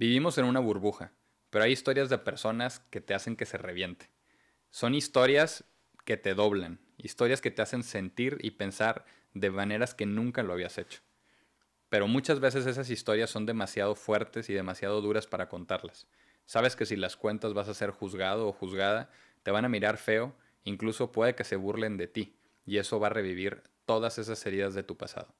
Vivimos en una burbuja, pero hay historias de personas que te hacen que se reviente. Son historias que te doblan, historias que te hacen sentir y pensar de maneras que nunca lo habías hecho. Pero muchas veces esas historias son demasiado fuertes y demasiado duras para contarlas. Sabes que si las cuentas vas a ser juzgado o juzgada, te van a mirar feo, incluso puede que se burlen de ti, y eso va a revivir todas esas heridas de tu pasado.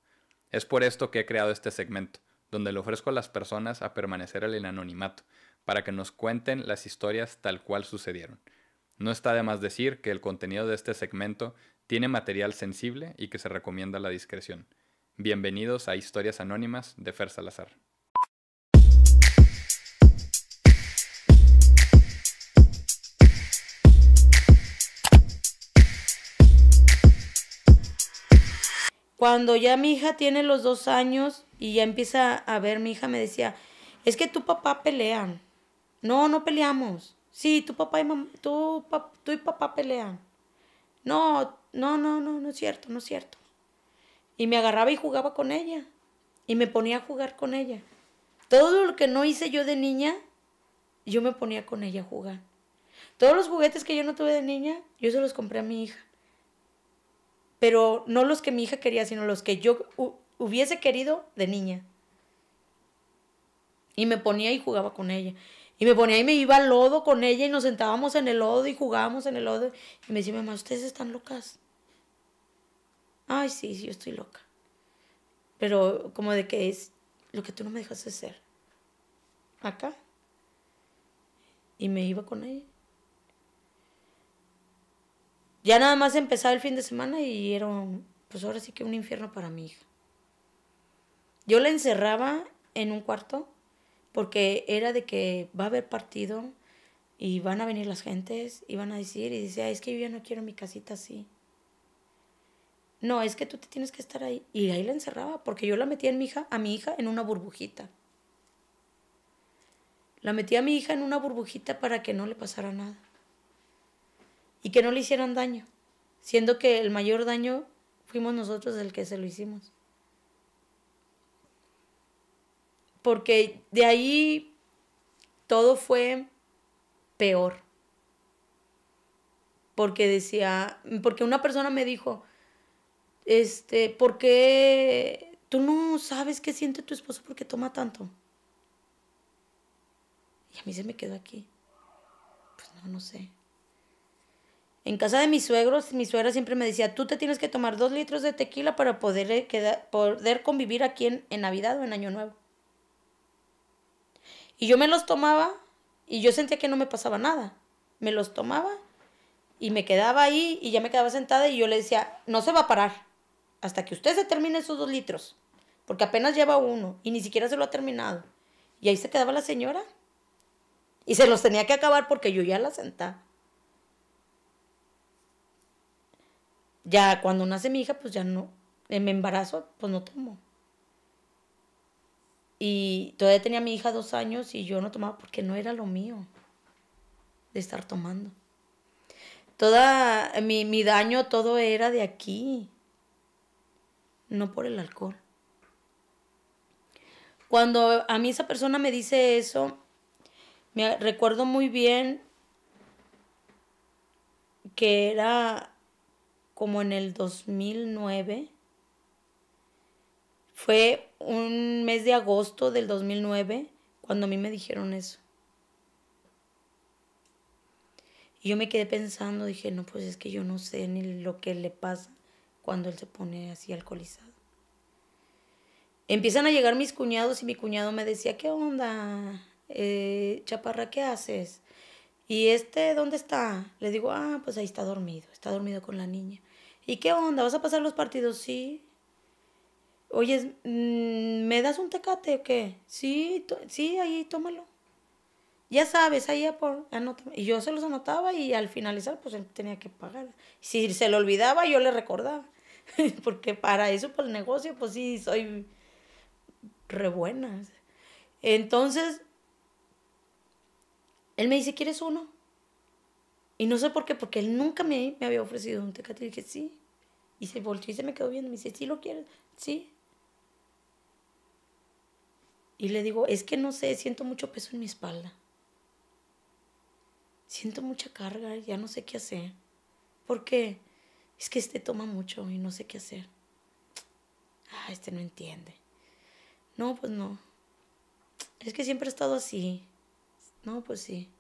Es por esto que he creado este segmento, donde le ofrezco a las personas a permanecer en el anonimato, para que nos cuenten las historias tal cual sucedieron. No está de más decir que el contenido de este segmento tiene material sensible y que se recomienda la discreción. Bienvenidos a Historias Anónimas de Fer Salazar. Cuando ya mi hija tiene los 2 años y ya empieza a ver, mi hija me decía, es que tu papá pelean. No, no peleamos. Sí, tu papá y tú y papá pelean. No, no, no, no, no es cierto, no es cierto. Y me agarraba y jugaba con ella. Y me ponía a jugar con ella. Todo lo que no hice yo de niña, yo me ponía con ella a jugar. Todos los juguetes que yo no tuve de niña, yo se los compré a mi hija. Pero no los que mi hija quería, sino los que yo hubiese querido de niña. Y me ponía y jugaba con ella. Y me ponía y me iba al lodo con ella y nos sentábamos en el lodo y jugábamos en el lodo. Y me decía, mamá, ¿ustedes están locas? Ay, sí, sí, yo estoy loca. Pero como de que es lo que tú no me dejaste ser. Acá. Y me iba con ella. Ya nada más empezaba el fin de semana y era, pues ahora sí que un infierno para mi hija. Yo la encerraba en un cuarto porque era de que va a haber partido y van a venir las gentes y van a decir, y decía, es que yo ya no quiero mi casita así. No, es que tú te tienes que estar ahí. Y ahí la encerraba porque yo la metía a mi hija en una burbujita. La metía a mi hija en una burbujita para que no le pasara nada. Y que no le hicieran daño. Siendo que el mayor daño fuimos nosotros el que se lo hicimos. Porque de ahí todo fue peor. Porque una persona me dijo, ¿por qué tú no sabes qué siente tu esposo porque toma tanto? Y a mí se me quedó aquí. Pues no sé. En casa de mis suegros, mi suegra siempre me decía, tú te tienes que tomar 2 litros de tequila para poder convivir aquí en Navidad o en Año Nuevo. Y yo me los tomaba y yo sentía que no me pasaba nada. Me los tomaba y me quedaba ahí y ya me quedaba sentada y yo le decía, no se va a parar hasta que usted se termine esos 2 litros. Porque apenas lleva uno y ni siquiera se lo ha terminado. Y ahí se quedaba la señora. Y se los tenía que acabar porque yo ya la sentaba. Ya cuando nace mi hija, pues ya no. Me embarazo, pues no tomo. Y todavía tenía a mi hija 2 años y yo no tomaba porque no era lo mío de estar tomando. Mi daño, todo era de aquí, no por el alcohol. Cuando a mí esa persona me dice eso, me recuerdo muy bien que era como en el 2009. Fue un mes de agosto del 2009 cuando a mí me dijeron eso. Y yo me quedé pensando, dije, no, pues es que yo no sé ni lo que le pasa cuando él se pone así alcoholizado. Empiezan a llegar mis cuñados y mi cuñado me decía, ¿qué onda? Chaparra, ¿qué haces? ¿Y dónde está? Le digo, pues ahí está dormido con la niña. ¿Y qué onda? ¿Vas a pasar los partidos? Sí. Oye, ¿me das un tecate o qué? Sí, sí, ahí tómalo. Ya sabes, ahí anótame. Y yo se los anotaba y al finalizar pues él tenía que pagar. Si se le olvidaba yo le recordaba. Porque para eso, pues el negocio, pues sí, soy re buena. Entonces, él me dice, ¿quieres uno? Y no sé por qué, porque él nunca me había ofrecido un tecate. Y dije, sí. Y se volteó y se me quedó viendo. Me dice, ¿sí lo quieres? Sí. Y le digo, es que no sé, siento mucho peso en mi espalda. Siento mucha carga, ya no sé qué hacer. ¿Por qué? Es que toma mucho y no sé qué hacer. Ah, no entiende. No, pues no. Es que siempre he estado así. No, pues sí.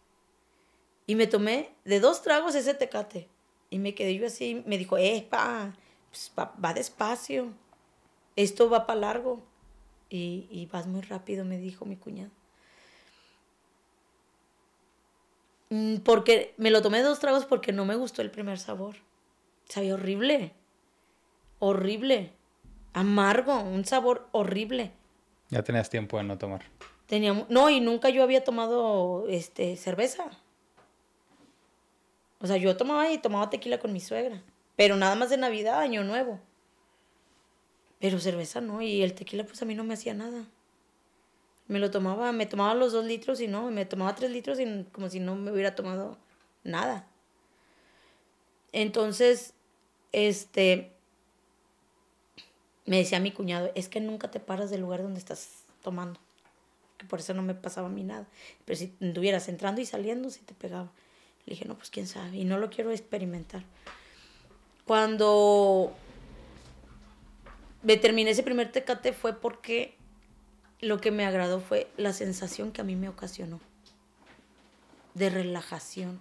Y me tomé de 2 tragos ese Tecate. Y me quedé yo así. Me dijo, pues va despacio. Esto va para largo. Y vas muy rápido, me dijo mi cuñado. Porque me lo tomé 2 tragos porque no me gustó el primer sabor. Sabía horrible. Horrible. Amargo. Un sabor horrible. Ya tenías tiempo de no tomar. No, y nunca yo había tomado cerveza. O sea, yo tomaba tequila con mi suegra. Pero nada más de Navidad, Año Nuevo. Pero cerveza no. Y el tequila pues a mí no me hacía nada. Me tomaba los 2 litros y no. Me tomaba 3 litros y como si no me hubiera tomado nada. Entonces, me decía mi cuñado, es que nunca te paras del lugar donde estás tomando. Que por eso no me pasaba a mí nada. Pero si estuvieras entrando y saliendo, sí te pegaba. Le dije, no, pues quién sabe. Y no lo quiero experimentar. Cuando me terminé ese primer Tecate fue porque lo que me agradó fue la sensación que a mí me ocasionó. De relajación.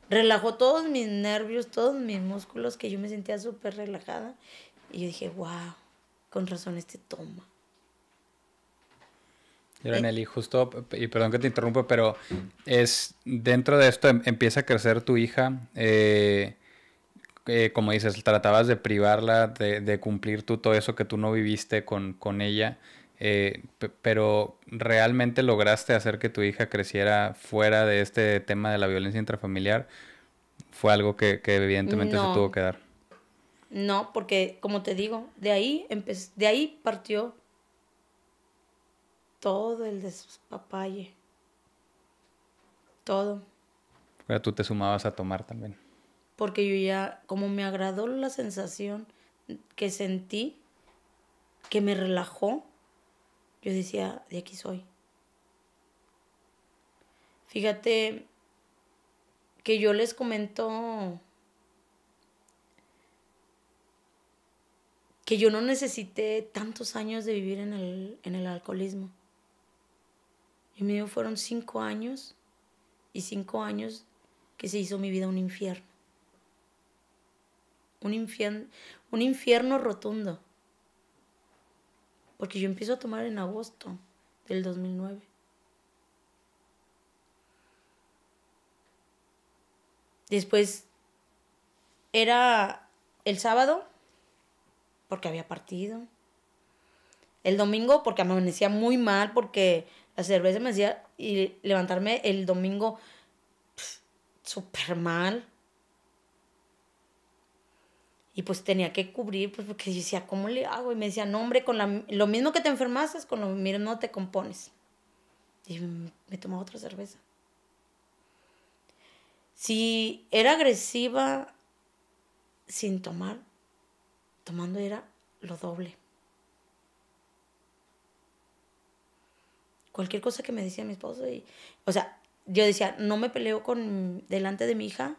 Relajó todos mis nervios, todos mis músculos, que yo me sentía súper relajada. Y yo dije, wow, con razón toma. Y ahora, Nelly, justo, y perdón que te interrumpa, pero es dentro de esto empieza a crecer tu hija. Como dices, tratabas de privarla, de cumplir tú todo eso que tú no viviste con ella. Pero ¿realmente lograste hacer que tu hija creciera fuera de este tema de la violencia intrafamiliar? Fue algo que evidentemente se tuvo No, que dar. no, porque como te digo, de ahí partió todo el despapalle. Todo. Pero tú te sumabas a tomar también. Porque yo ya, como me agradó la sensación que sentí, que me relajó, yo decía, de aquí soy. Fíjate que yo les comento que yo no necesité tantos años de vivir en el alcoholismo. Y mío fueron 5 años y 5 años que se hizo mi vida un infierno. Un infierno rotundo. Porque yo empiezo a tomar en agosto del 2009. Después era el sábado, porque había partido. El domingo, porque me amanecía muy mal, porque la cerveza me hacía y levantarme el domingo súper mal. Y pues tenía que cubrir, pues porque yo decía, ¿cómo le hago? Y me decía, no, hombre, lo mismo que te enfermaste, con lo mismo no te compones. Y me tomaba otra cerveza. Si era agresiva sin tomar, tomando era lo doble. Cualquier cosa que me decía mi esposo. O sea, yo decía, no me peleo delante de mi hija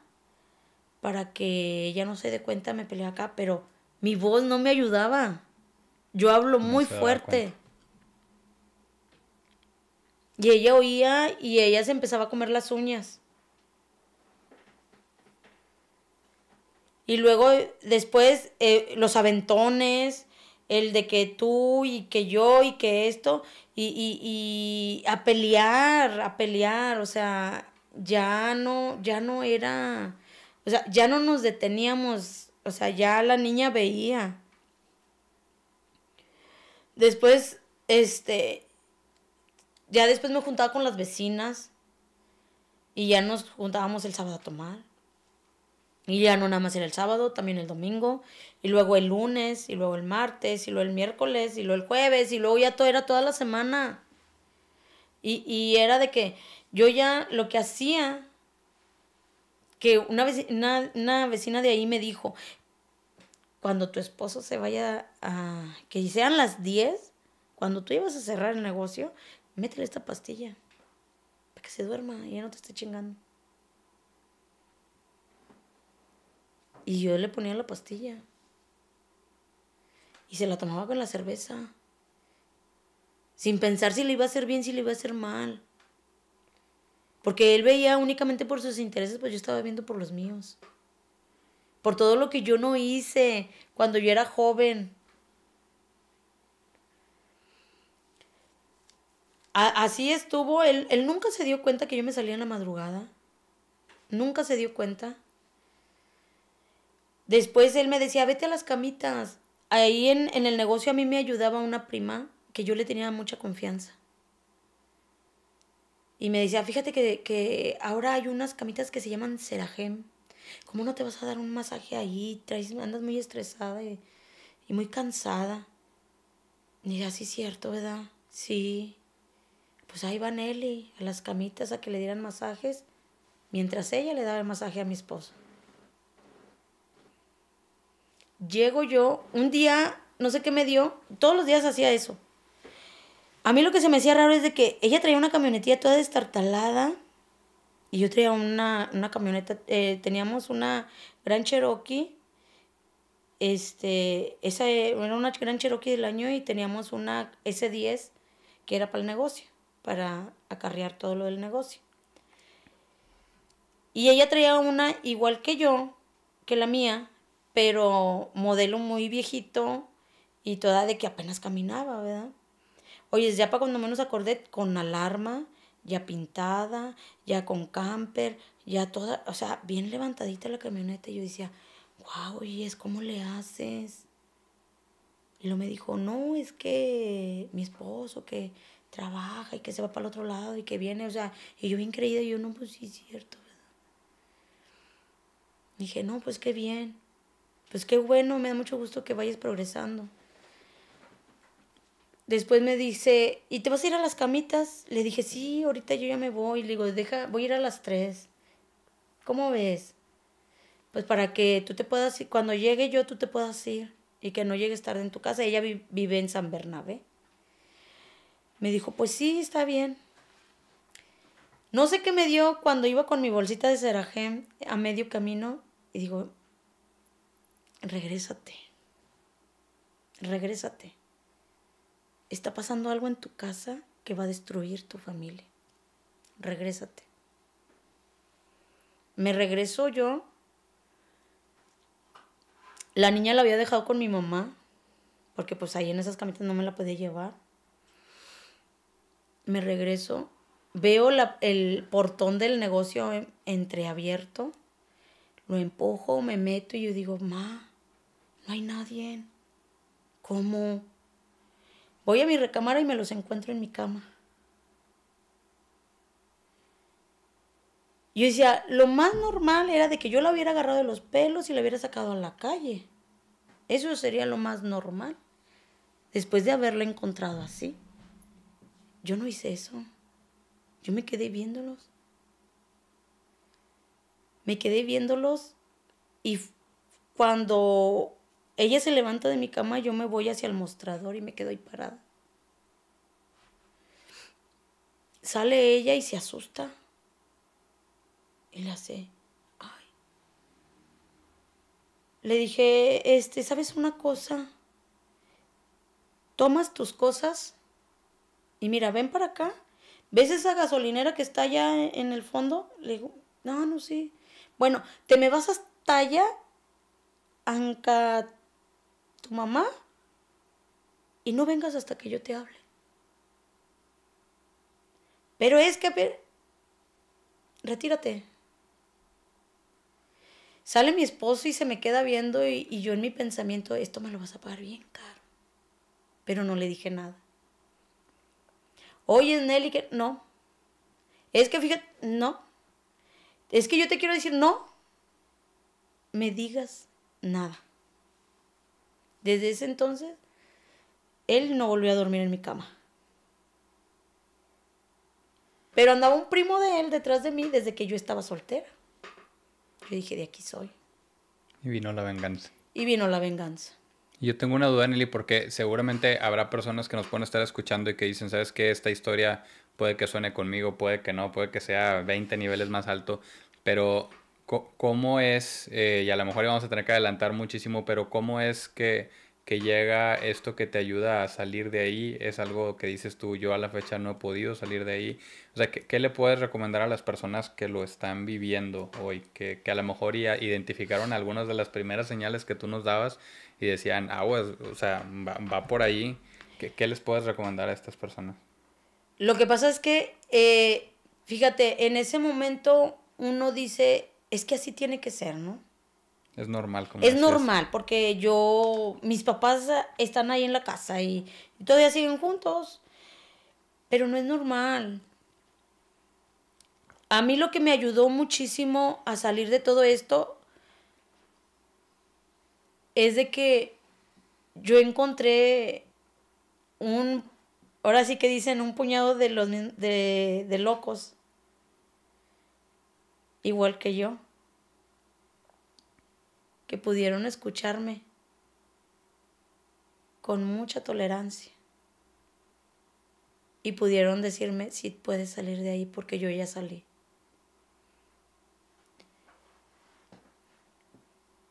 para que ella no se dé cuenta, me peleé acá, pero mi voz no me ayudaba. Yo hablo No muy se daba fuerte. cuenta. Y ella oía y ella se empezaba a comer las uñas. Y luego después los aventones, el de que tú y que yo y que esto, y a pelear, o sea, ya no era, o sea, ya no nos deteníamos, o sea, ya la niña veía. Después, ya después me juntaba con las vecinas y ya nos juntábamos el sábado a tomar. Y ya no nada más era el sábado, también el domingo, y luego el lunes, y luego el martes, y luego el miércoles, y luego el jueves, y luego ya todo era toda la semana. Y era de que yo ya lo que hacía, que una vecina de ahí me dijo, cuando tu esposo se vaya que sean las 10, cuando tú ibas a cerrar el negocio, métele esta pastilla para que se duerma y ya no te esté chingando. Y yo le ponía la pastilla. Y se la tomaba con la cerveza. Sin pensar si le iba a hacer bien, si le iba a hacer mal. Porque él veía únicamente por sus intereses, pues yo estaba viendo por los míos. Por todo lo que yo no hice cuando yo era joven. Así estuvo. Él nunca se dio cuenta que yo me salía en la madrugada. Nunca se dio cuenta. Después él me decía, vete a las camitas. Ahí en el negocio a mí me ayudaba una prima que yo le tenía mucha confianza. Y me decía, fíjate que ahora hay unas camitas que se llaman Serajem. ¿Cómo no te vas a dar un masaje ahí? Andas muy estresada y muy cansada. Y dije, sí es cierto, ¿verdad? Sí. Pues ahí va Nelly a las camitas a que le dieran masajes, mientras ella le daba el masaje a mi esposo. Llego yo, un día, no sé qué me dio, todos los días hacía eso. A mí lo que se me hacía raro es de que ella traía una camionetilla toda destartalada y yo traía una camioneta, teníamos una Gran Cherokee, esa era una Gran Cherokee del año y teníamos una S10 que era para el negocio, para acarrear todo lo del negocio. Y ella traía una igual que yo, que la mía, pero modelo muy viejito y toda de que apenas caminaba, ¿verdad? Oye, ya para cuando menos acordé, con alarma, ya pintada, ya con camper, ya toda, o sea, bien levantadita la camioneta. Y yo decía, wow, y es ¿cómo le haces? Y luego me dijo, no, es que mi esposo que trabaja y que se va para el otro lado y que viene, o sea, y yo bien creída, y yo, no, pues sí es cierto, ¿verdad? Dije, no, pues qué bien, pues qué bueno, me da mucho gusto que vayas progresando. Después me dice, ¿y te vas a ir a las camitas? Le dije, sí, ahorita yo ya me voy. Le digo, voy a ir a las 3. ¿Cómo ves? Pues para que tú te puedas ir, cuando llegue yo, tú te puedas ir y que no llegues tarde en tu casa. Ella vive en San Bernabé. Me dijo, pues sí, está bien. No sé qué me dio cuando iba con mi bolsita de Serajem a medio camino y digo, regrésate. Está pasando algo en tu casa que va a destruir tu familia. Regrésate. Me regreso yo. La niña la había dejado con mi mamá, porque pues ahí en esas camitas no me la podía llevar. Me regreso. Veo el portón del negocio entreabierto. Lo empujo, me meto y yo digo, ma, no hay nadie. ¿Cómo? Voy a mi recámara y me los encuentro en mi cama. Yo decía, lo más normal era de que yo la hubiera agarrado de los pelos y la hubiera sacado a la calle. Eso sería lo más normal. Después de haberla encontrado así. Yo no hice eso. Yo me quedé viéndolos. Y cuando ella se levanta de mi cama, yo me voy hacia el mostrador y me quedo ahí parada. Sale ella y se asusta. Y le hace, ay. Le dije, ¿sabes una cosa? Tomas tus cosas y mira, ven para acá. ¿Ves esa gasolinera que está allá en el fondo? Le digo, no sé. Bueno, te me vas hasta allá, anca tu mamá, y no vengas hasta que yo te hable. Pero es que, retírate. Sale mi esposo y se me queda viendo y yo en mi pensamiento, esto me lo vas a pagar bien caro. Pero no le dije nada. Oye, Nelly, que no. Es que fíjate, no. Es que yo te quiero decir, no me digas nada. Desde ese entonces, él no volvió a dormir en mi cama. Pero andaba un primo de él detrás de mí desde que yo estaba soltera. Yo dije, de aquí soy. Y vino la venganza. Yo tengo una duda, Nelly, porque seguramente habrá personas que nos pueden estar escuchando y que dicen, ¿sabes qué? Esta historia puede que suene conmigo, puede que no, puede que sea 20 niveles más alto, pero ¿cómo es, y a lo mejor vamos a tener que adelantar muchísimo, pero cómo es que llega esto que te ayuda a salir de ahí? ¿Es algo que dices tú, yo a la fecha no he podido salir de ahí? O sea, ¿qué le puedes recomendar a las personas que lo están viviendo hoy? Que a lo mejor ya identificaron algunas de las primeras señales que tú nos dabas y decían, aguas, o sea, va por ahí. ¿Qué les puedes recomendar a estas personas? Lo que pasa es que, fíjate, en ese momento uno dice, es que así tiene que ser, ¿no? Es normal, como Es decías. normal, porque mis papás están ahí en la casa y todavía siguen juntos, pero no es normal. A mí lo que me ayudó muchísimo a salir de todo esto es de que yo encontré un, ahora sí que dicen, un puñado de locos, igual que yo, que pudieron escucharme con mucha tolerancia y pudieron decirme si puedes salir de ahí porque yo ya salí.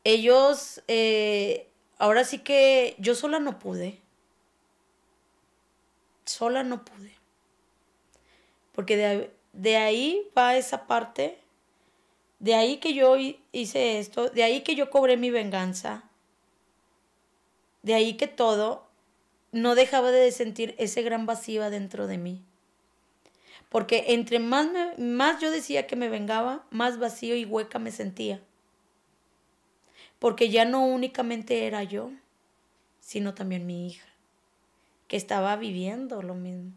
Ellos, ahora sí que yo sola no pude, porque de ahí va esa parte, de ahí que yo hice esto, de ahí que yo cobré mi venganza, de ahí que todo no dejaba de sentir ese gran vacío adentro de mí. Porque entre más yo decía que me vengaba, más vacío y hueca me sentía. Porque ya no únicamente era yo, sino también mi hija, que estaba viviendo lo mismo.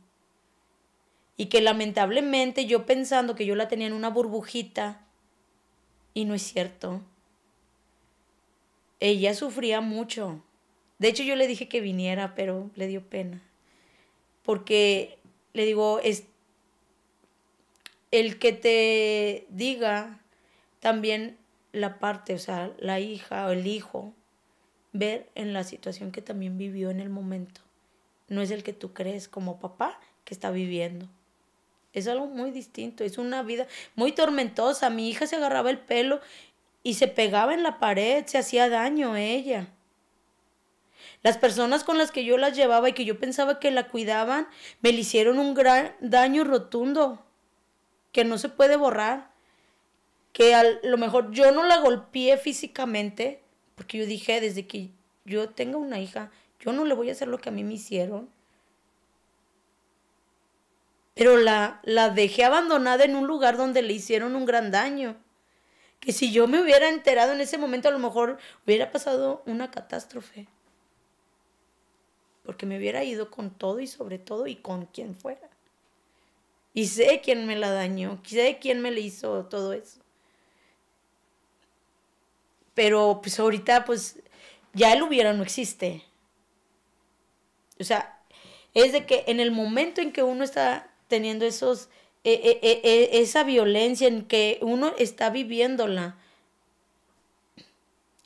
Y que lamentablemente yo pensando que yo la tenía en una burbujita, y no es cierto. Ella sufría mucho. De hecho yo le dije que viniera, pero le dio pena. Porque le digo, el que te diga también la parte, o sea, la hija o el hijo, ver en la situación que también vivió en el momento. No es el que tú crees como papá que está viviendo. Es algo muy distinto, es una vida muy tormentosa. Mi hija se agarraba el pelo y se pegaba en la pared, se hacía daño a ella. Las personas con las que yo las llevaba y que yo pensaba que la cuidaban, me le hicieron un gran daño rotundo, que no se puede borrar. Que a lo mejor yo no la golpeé físicamente, porque yo dije, desde que yo tenga una hija, yo no le voy a hacer lo que a mí me hicieron. Pero la dejé abandonada en un lugar donde le hicieron un gran daño. Que si yo me hubiera enterado en ese momento, a lo mejor hubiera pasado una catástrofe. Porque me hubiera ido con todo y sobre todo y con quien fuera. Y sé quién me la dañó, sé quién me le hizo todo eso. Pero pues ahorita pues ya el hubiera no existe. O sea, es de que en el momento en que uno está teniendo esa violencia, en que uno está viviéndola,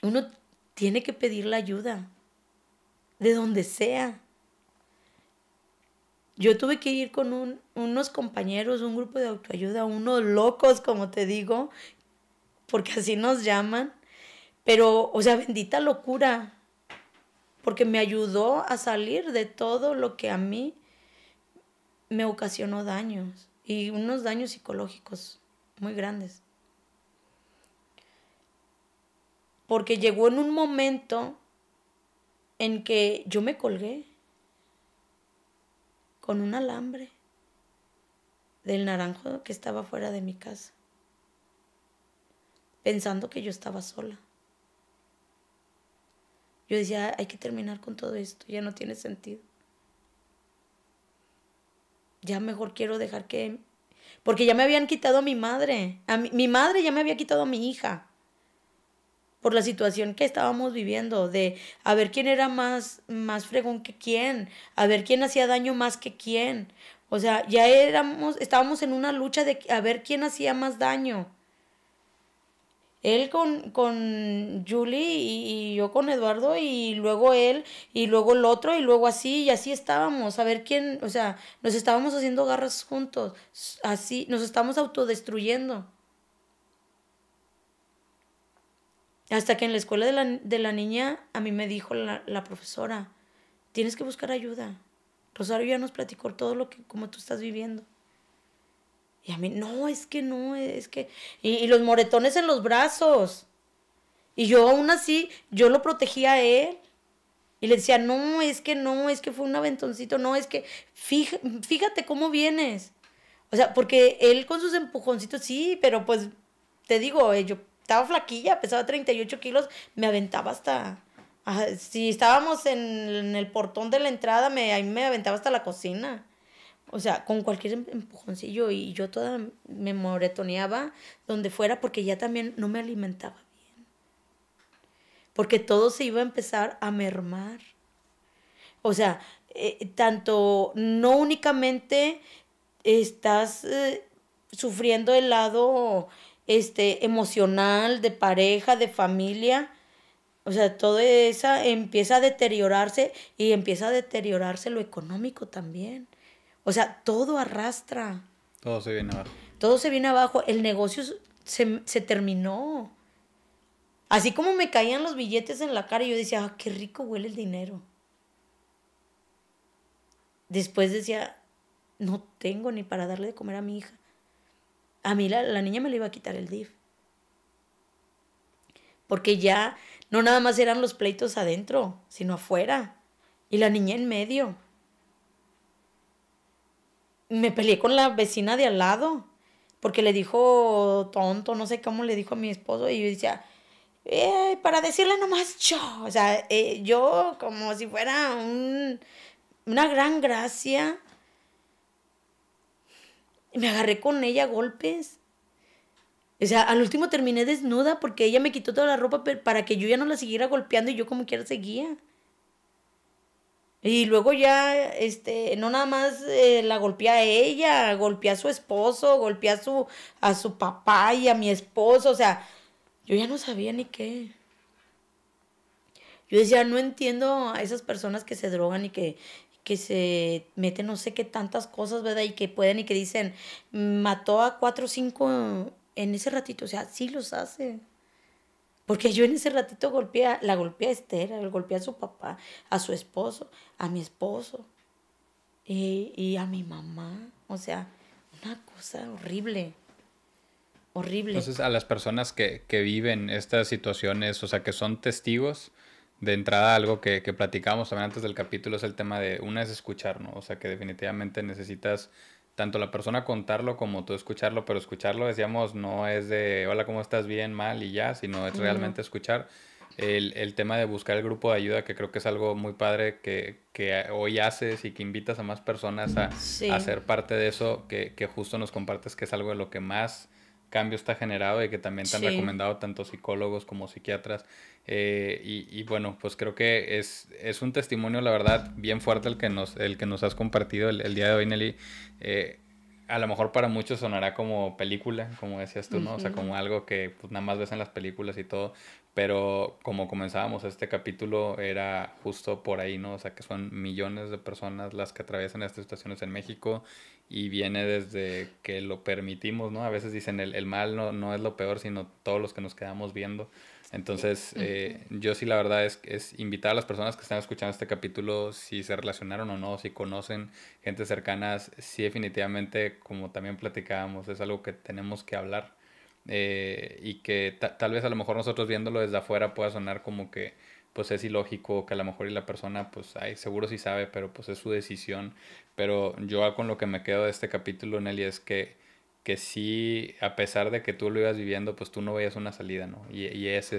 uno tiene que pedir la ayuda, de donde sea. Yo tuve que ir con unos compañeros, un grupo de autoayuda, unos locos, como te digo, porque así nos llaman. Pero, o sea, bendita locura, porque me ayudó a salir de todo lo que a mí me ocasionó daños y unos daños psicológicos muy grandes. Porque llegó en un momento en que yo me colgué con un alambre del naranjo que estaba fuera de mi casa, pensando que yo estaba sola. Yo decía, hay que terminar con todo esto, ya no tiene sentido. Ya mejor quiero dejar que... Porque ya me habían quitado a mi madre. Mi madre ya me había quitado a mi hija. Por la situación que estábamos viviendo, de a ver quién era más fregón que quién, a ver quién hacía daño más que quién. O sea, ya estábamos en una lucha de a ver quién hacía más daño. Él con Julie y yo con Eduardo y luego él y luego el otro y luego así y así estábamos, a ver quién, o sea, nos estábamos haciendo garras juntos, así, nos estábamos autodestruyendo. Hasta que en la escuela de la niña a mí me dijo la profesora, tienes que buscar ayuda. Rosario ya nos platicó todo lo que, como tú estás viviendo. Y a mí, no, es que no, es que... Y los moretones en los brazos. Y yo aún así, yo lo protegía a él. Y le decía, no, es que no, es que fue un aventoncito, no, es que fíjate cómo vienes. O sea, porque él con sus empujoncitos, sí, pero pues, te digo, yo estaba flaquilla, pesaba 38 kilos, me aventaba hasta... si estábamos en el portón de la entrada, ahí me aventaba hasta la cocina. O sea, con cualquier empujoncillo y yo toda me moretoneaba donde fuera porque ya también no me alimentaba bien. Porque todo se iba a empezar a mermar. O sea, tanto no únicamente estás sufriendo el lado emocional, de pareja, de familia. O sea, todo eso empieza a deteriorarse y empieza a deteriorarse lo económico también. O sea, todo arrastra. Todo se viene abajo. Todo se viene abajo. El negocio se terminó. Así como me caían los billetes en la cara, yo decía, ah, qué rico huele el dinero. Después decía, no tengo ni para darle de comer a mi hija. A mí la niña me le iba a quitar el DIF. Porque ya no nada más eran los pleitos adentro, sino afuera. Y la niña en medio. Me peleé con la vecina de al lado. Porque le dijo tonto, no sé cómo le dijo a mi esposo. Y yo decía, para decirle nomás yo. O sea, yo como si fuera una gran gracia. Me agarré con ella a golpes. O sea, al último terminé desnuda porque ella me quitó toda la ropa para que yo ya no la siguiera golpeando y yo como quiera seguía. Y luego ya, no nada más la golpeé a ella, golpeé a su esposo, golpeé a su papá y a mi esposo. O sea, yo ya no sabía ni qué. Yo decía, no entiendo a esas personas que se drogan y que se meten no sé qué tantas cosas, ¿verdad? Y que pueden y que dicen, mató a 4 o 5 en ese ratito. O sea, sí los hace. Porque yo en ese ratito la golpeé a Esther, golpeé a su papá, a su esposo, a mi esposo y a mi mamá. O sea, una cosa horrible, horrible. Entonces, a las personas que viven estas situaciones, o sea, que son testigos, de entrada algo que platicábamos también antes del capítulo es el tema de, una es escuchar, ¿no? O sea, que definitivamente necesitas tanto la persona contarlo como tú escucharlo, pero escucharlo, decíamos, no es de, hola, ¿cómo estás? Bien, mal y ya, sino es realmente escuchar. El tema de buscar el grupo de ayuda, que creo que es algo muy padre que hoy haces y que invitas a más personas a ser parte de eso, que justo nos compartes que es algo de lo que más cambio está generado y que también te han recomendado tanto psicólogos como psiquiatras. Y bueno, pues creo que es un testimonio, la verdad, bien fuerte el que nos has compartido el día de hoy, Nelly. A lo mejor para muchos sonará como película, como decías tú, ¿no? O sea, como algo que pues nada más ves en las películas y todo, pero como comenzábamos este capítulo era justo por ahí, ¿no? O sea, que son millones de personas las que atraviesan estas situaciones en México y viene desde que lo permitimos, ¿no? A veces dicen el mal no es lo peor, sino todos los que nos quedamos viendo. Entonces, yo sí la verdad es invitar a las personas que están escuchando este capítulo, si se relacionaron o no, si conocen gente cercana, sí definitivamente, como también platicábamos, es algo que tenemos que hablar. Y que tal vez a lo mejor nosotros viéndolo desde afuera pueda sonar como que pues es ilógico, que a lo mejor y la persona pues ay, seguro sí sabe, pero pues es su decisión. Pero yo con lo que me quedo de este capítulo, Nelly, es que sí, a pesar de que tú lo ibas viviendo, pues tú no veías una salida, ¿no? Y eso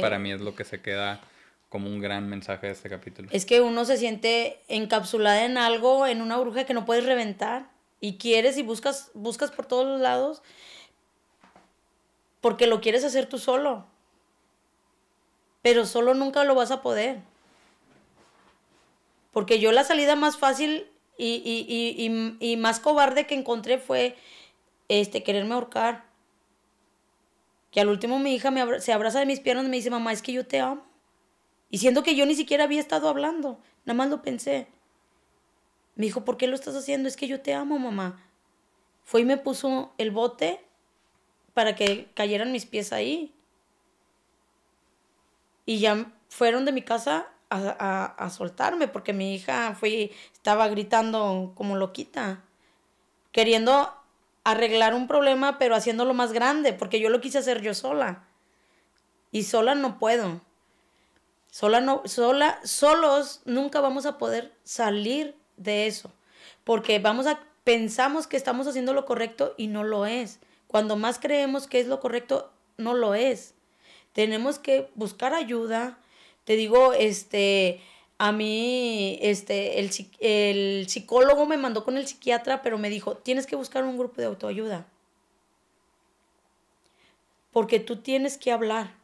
para mí es lo que se queda como un gran mensaje de este capítulo. Es que uno se siente encapsulada en algo, en una burbuja que no puedes reventar. Y quieres y buscas por todos los lados porque lo quieres hacer tú solo. Pero solo nunca lo vas a poder. Porque yo la salida más fácil y más cobarde que encontré fue quererme ahorcar. Que al último mi hija se abraza de mis piernas y me dice, mamá, es que yo te amo. Y siendo que yo ni siquiera había estado hablando, nada más lo pensé. Me dijo, ¿por qué lo estás haciendo? Es que yo te amo, mamá. Fue y me puso el bote para que cayeran mis pies ahí. Y ya fueron de mi casa a soltarme porque mi hija estaba gritando como loquita, queriendo arreglar un problema pero haciéndolo más grande porque yo lo quise hacer yo sola. Y sola no puedo. Solos nunca vamos a poder salir de eso. Porque pensamos que estamos haciendo lo correcto y no lo es. Cuando más creemos que es lo correcto, no lo es. Tenemos que buscar ayuda. Te digo, a mí, el psicólogo me mandó con el psiquiatra, pero me dijo, tienes que buscar un grupo de autoayuda. Porque tú tienes que hablar.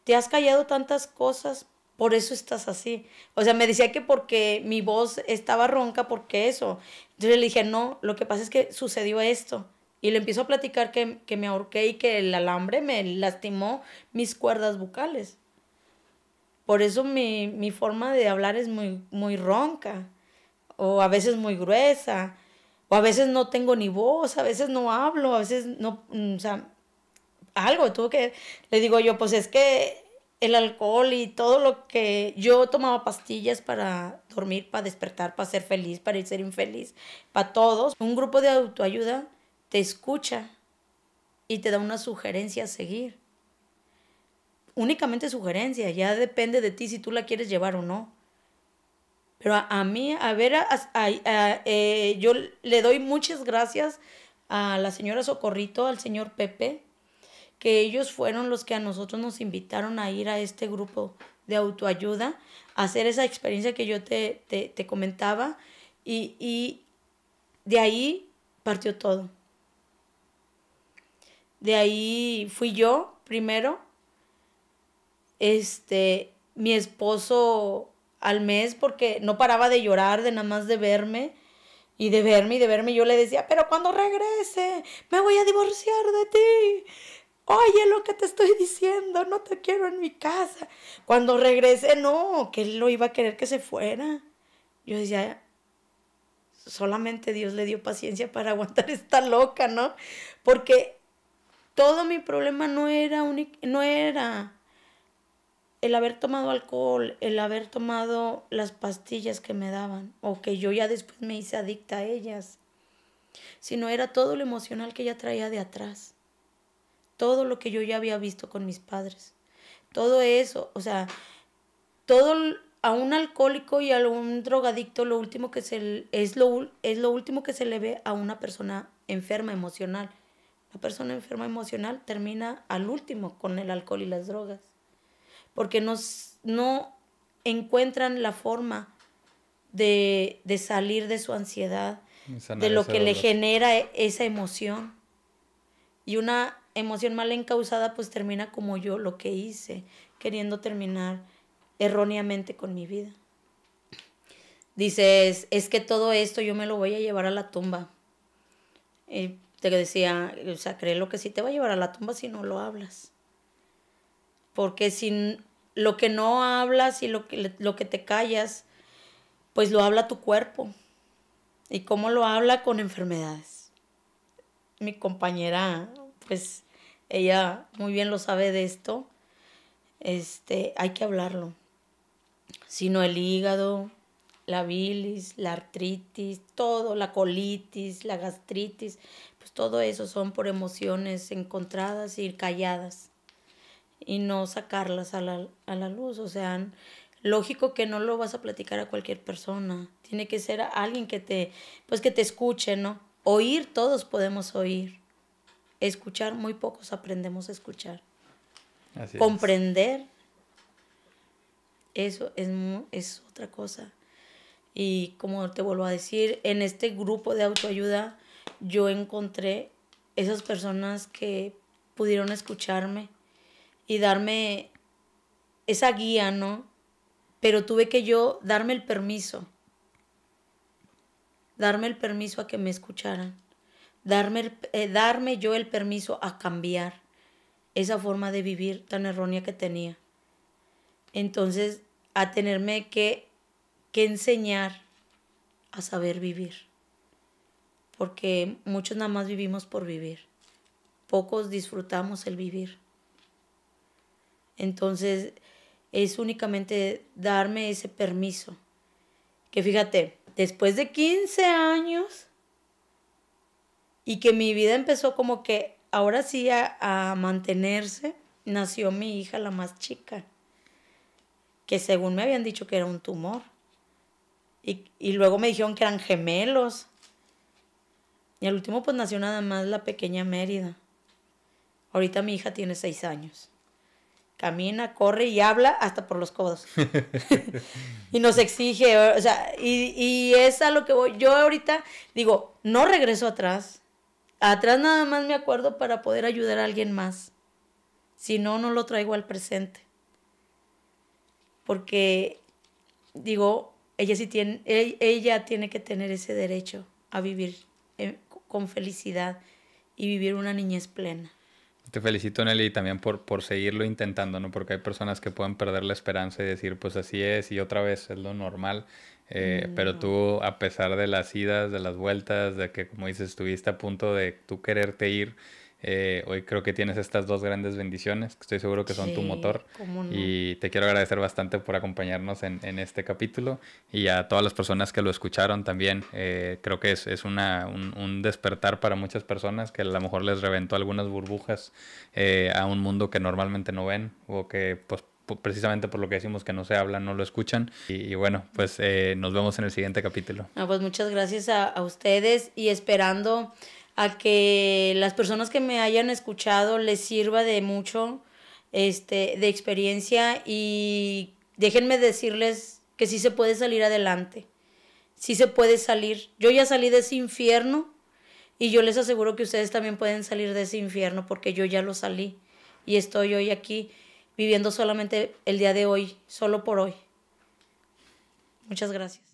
Te has callado tantas cosas, por eso estás así. O sea, me decía que porque mi voz estaba ronca, porque eso. Entonces le dije, no, lo que pasa es que sucedió esto. Y le empiezo a platicar que me ahorqué y que el alambre me lastimó mis cuerdas vocales. Por eso mi forma de hablar es muy, muy ronca. O a veces muy gruesa. O a veces no tengo ni voz, a veces no hablo, a veces no, o sea, algo, le digo yo, pues es que el alcohol y todo lo que yo tomaba pastillas para dormir, para despertar, para ser feliz, para ser infeliz, para todos. Un grupo de autoayuda te escucha y te da una sugerencia a seguir. Únicamente sugerencia, ya depende de ti si tú la quieres llevar o no. Pero a mí, yo le doy muchas gracias a la señora Socorrito, al señor Pepe, que ellos fueron los que a nosotros nos invitaron a ir a este grupo de autoayuda, a hacer esa experiencia que yo te comentaba, y de ahí partió todo. De ahí fui yo primero, mi esposo al mes, porque no paraba de llorar, de nada más de verme, y de verme, y de verme, yo le decía, pero cuando regrese, me voy a divorciar de ti. Oye, lo que te estoy diciendo, no te quiero en mi casa. Cuando regrese, no, que él lo iba a querer que se fuera. Yo decía, solamente Dios le dio paciencia para aguantar esta loca, ¿no? Porque todo mi problema no era el haber tomado alcohol, el haber tomado las pastillas que me daban, o que yo ya después me hice adicta a ellas, sino era todo lo emocional que ella traía de atrás. Todo lo que yo ya había visto con mis padres. Todo eso, o sea, a un alcohólico y a un drogadicto lo último que es lo último que se le ve a una persona enferma emocional. La persona enferma emocional termina al último con el alcohol y las drogas. Porque no encuentran la forma de salir de su ansiedad, de lo que le genera esa emoción. Y una emoción mal encausada pues termina como yo lo que hice, queriendo terminar erróneamente con mi vida. Dices, es que todo esto yo me lo voy a llevar a la tumba. Te decía, o sea, créelo que sí te va a llevar a la tumba si no lo hablas. Porque si lo que no hablas y lo que te callas, pues lo habla tu cuerpo. ¿Y cómo lo habla? Con enfermedades. Mi compañera, pues ella muy bien lo sabe de esto. Hay que hablarlo. Sino el hígado, la bilis, la artritis, todo, la colitis, la gastritis, pues todo eso son por emociones encontradas y calladas. Y no sacarlas a la luz. O sea, lógico que no lo vas a platicar a cualquier persona. Tiene que ser alguien que te escuche, ¿no? Oír, todos podemos oír. Escuchar, muy pocos aprendemos a escuchar. Así comprender, eso es otra cosa. Y como te vuelvo a decir, en este grupo de autoayuda yo encontré esas personas que pudieron escucharme y darme esa guía, ¿no? Pero tuve que yo darme el permiso a que me escucharan, darme yo el permiso a cambiar, esa forma de vivir tan errónea que tenía. Entonces, a tenerme que enseñar a saber vivir. Porque muchos nada más vivimos por vivir. Pocos disfrutamos el vivir. Entonces, es únicamente darme ese permiso. Que fíjate, después de 15 años y que mi vida empezó como que ahora sí a mantenerse, nació mi hija, la más chica, que según me habían dicho que era un tumor. Y luego me dijeron que eran gemelos. Y al último pues nació nada más la pequeña Mérida. Ahorita mi hija tiene 6 años. Camina, corre y habla hasta por los codos. Y nos exige, o sea, y es a lo que voy. Yo ahorita digo, no regreso atrás. Atrás nada más me acuerdo para poder ayudar a alguien más. Si no, no lo traigo al presente. Porque, digo, ella tiene que tener ese derecho a vivir con felicidad y vivir una niñez plena. Te felicito, Nelly, también por seguirlo intentando, ¿no? Porque hay personas que pueden perder la esperanza y decir, pues así es, y otra vez es lo normal. Pero No. tú, a pesar de las idas, de las vueltas, de que, como dices, estuviste a punto de tú quererte ir, hoy creo que tienes estas dos grandes bendiciones, que estoy seguro que son tu Sí, motor. cómo no. Y te quiero agradecer bastante por acompañarnos en este capítulo y a todas las personas que lo escucharon también. Creo que es un despertar para muchas personas que a lo mejor les reventó algunas burbujas a un mundo que normalmente no ven o que pues precisamente por lo que decimos que no se habla, no lo escuchan. Y bueno, pues nos vemos en el siguiente capítulo. No, pues muchas gracias a ustedes y esperando a que las personas que me hayan escuchado les sirva de mucho, de experiencia, y déjenme decirles que sí se puede salir adelante, sí se puede salir. Yo ya salí de ese infierno y yo les aseguro que ustedes también pueden salir de ese infierno porque yo ya lo salí y estoy hoy aquí viviendo solamente el día de hoy, solo por hoy. Muchas gracias.